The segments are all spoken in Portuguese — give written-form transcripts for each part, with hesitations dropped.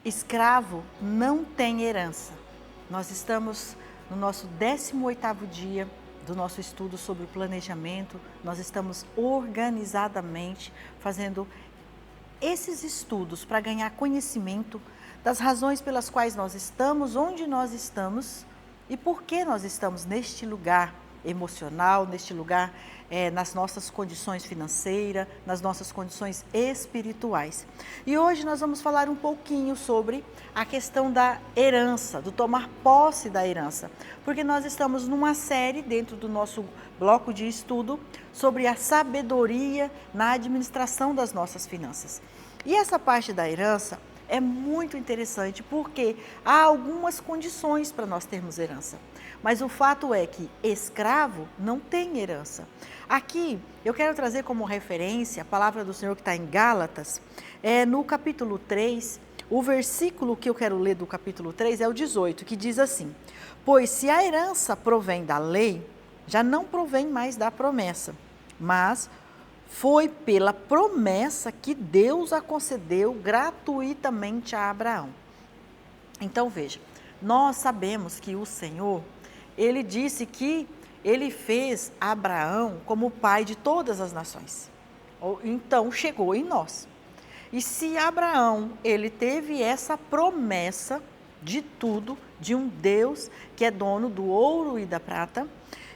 Escravo não tem herança. Nós estamos no nosso 18º dia do nosso estudo sobre o planejamento. Nós estamos organizadamente fazendo esses estudos para ganhar conhecimento das razões pelas quais nós estamos, onde nós estamos e por que nós estamos neste lugar emocional, neste lugar nas nossas condições financeiras, nas nossas condições espirituais. E hoje nós vamos falar um pouquinho sobre a questão da herança, do tomar posse da herança, porque nós estamos numa série dentro do nosso bloco de estudo sobre a sabedoria na administração das nossas finanças. E essa parte da herança é muito interessante porque há algumas condições para nós termos herança. Mas o fato é que escravo não tem herança. Aqui eu quero trazer como referência a palavra do Senhor que está em Gálatas, no capítulo 3, o versículo que eu quero ler do capítulo 3 é o 18, que diz assim: pois se a herança provém da lei, já não provém mais da promessa, mas foi pela promessa que Deus a concedeu gratuitamente a Abraão. Então veja, nós sabemos que o Senhor, Ele disse que Ele fez Abraão como o pai de todas as nações. Então chegou em nós. E se Abraão, ele teve essa promessa de tudo, de um Deus que é dono do ouro e da prata,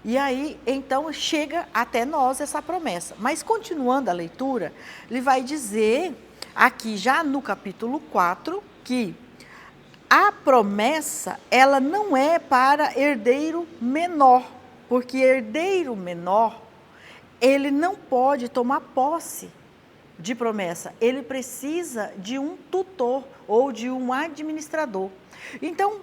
e aí, então, chega até nós essa promessa. Mas, continuando a leitura, ele vai dizer, aqui já no capítulo 4, que a promessa, ela não é para herdeiro menor, porque herdeiro menor, ele não pode tomar posse de promessa, ele precisa de um tutor ou de um administrador. Então,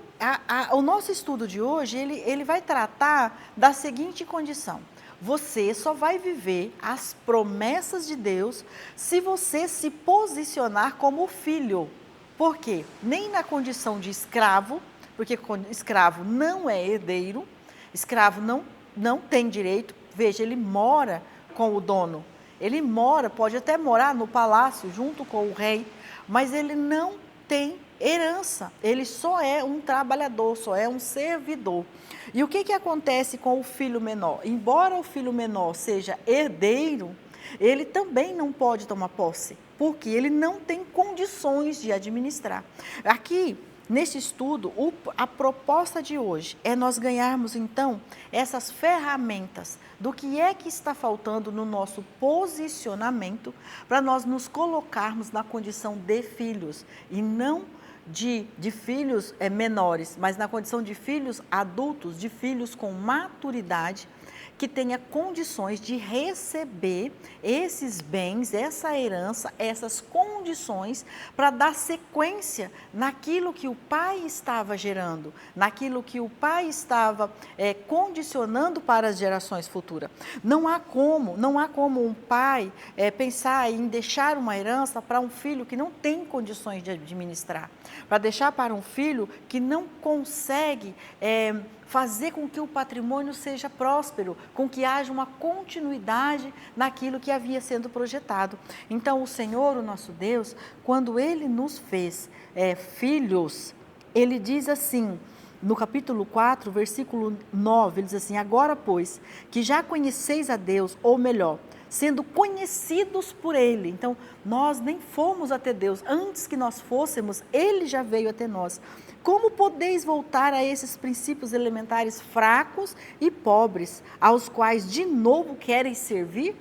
o nosso estudo de hoje, ele vai tratar da seguinte condição: você só vai viver as promessas de Deus se você se posicionar como filho. Por quê? Nem na condição de escravo, porque escravo não é herdeiro, escravo não tem direito, veja, ele mora com o dono. Ele mora, pode até morar no palácio junto com o rei, mas ele não tem herança. Ele só é um trabalhador, só é um servidor. E o que acontece com o filho menor? Embora o filho menor seja herdeiro, ele também não pode tomar posse, porque ele não tem condições de administrar. Aqui, nesse estudo, a proposta de hoje é nós ganharmos, então, essas ferramentas do que é que está faltando no nosso posicionamento para nós nos colocarmos na condição de filhos e não de filhos menores, mas na condição de filhos adultos, de filhos com maturidade, que tenha condições de receber esses bens, essa herança, essas condições para dar sequência naquilo que o pai estava gerando, naquilo que o pai estava condicionando para as gerações futuras. Não há como um pai pensar em deixar uma herança para um filho que não tem condições de administrar, para deixar para um filho que não consegue fazer com que o patrimônio seja próspero, com que haja uma continuidade naquilo que havia sendo projetado. Então, o Senhor, o nosso Deus, quando Ele nos fez filhos, Ele diz assim, no capítulo 4, versículo 9, Ele diz assim: agora, pois, que já conheceis a Deus, ou melhor, sendo conhecidos por Ele. Então, nós nem fomos até Deus. Antes que nós fôssemos, Ele já veio até nós. Como podeis voltar a esses princípios elementares fracos e pobres, aos quais de novo quereis servir?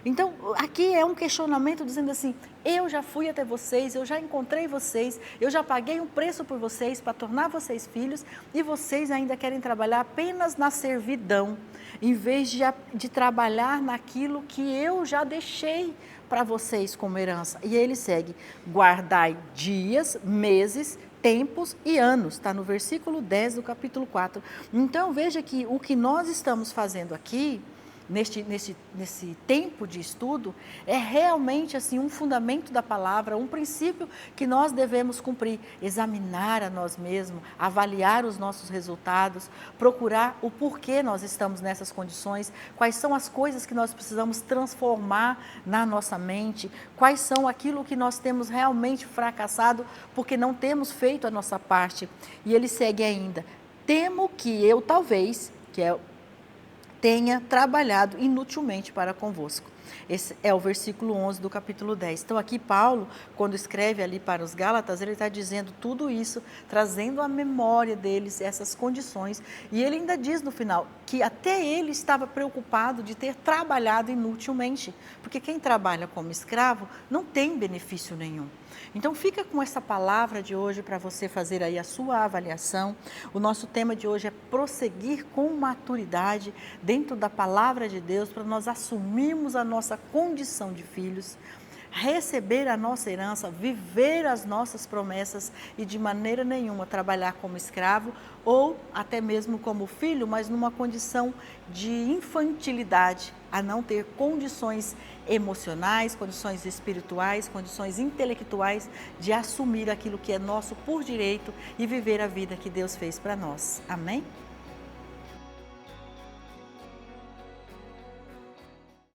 Então, aqui é um questionamento dizendo assim: eu já fui até vocês, eu já encontrei vocês, eu já paguei um preço por vocês para tornar vocês filhos, e vocês ainda querem trabalhar apenas na servidão, em vez de trabalhar naquilo que eu já deixei para vocês como herança. E ele segue: guardai dias, meses, tempos e anos, está no versículo 10 do capítulo 4. Então, veja que o que nós estamos fazendo aqui nesse tempo de estudo, é realmente assim um fundamento da palavra, um princípio que nós devemos cumprir, examinar a nós mesmos, avaliar os nossos resultados, procurar o porquê nós estamos nessas condições, quais são as coisas que nós precisamos transformar na nossa mente, quais são aquilo que nós temos realmente fracassado porque não temos feito a nossa parte. E ele segue ainda: temo que eu talvez, tenha trabalhado inutilmente para convosco. Esse é o versículo 11 do capítulo 10. Então aqui Paulo, quando escreve ali para os Gálatas, ele está dizendo tudo isso, trazendo à memória deles essas condições. E ele ainda diz no final que até ele estava preocupado de ter trabalhado inutilmente, porque quem trabalha como escravo não tem benefício nenhum. Então fica com essa palavra de hoje para você fazer aí a sua avaliação. O nosso tema de hoje é prosseguir com maturidade dentro da palavra de Deus, para nós assumirmos a nossa condição de filhos, receber a nossa herança, viver as nossas promessas e de maneira nenhuma trabalhar como escravo ou até mesmo como filho, mas numa condição de infantilidade, a não ter condições emocionais, condições espirituais, condições intelectuais de assumir aquilo que é nosso por direito e viver a vida que Deus fez para nós. Amém?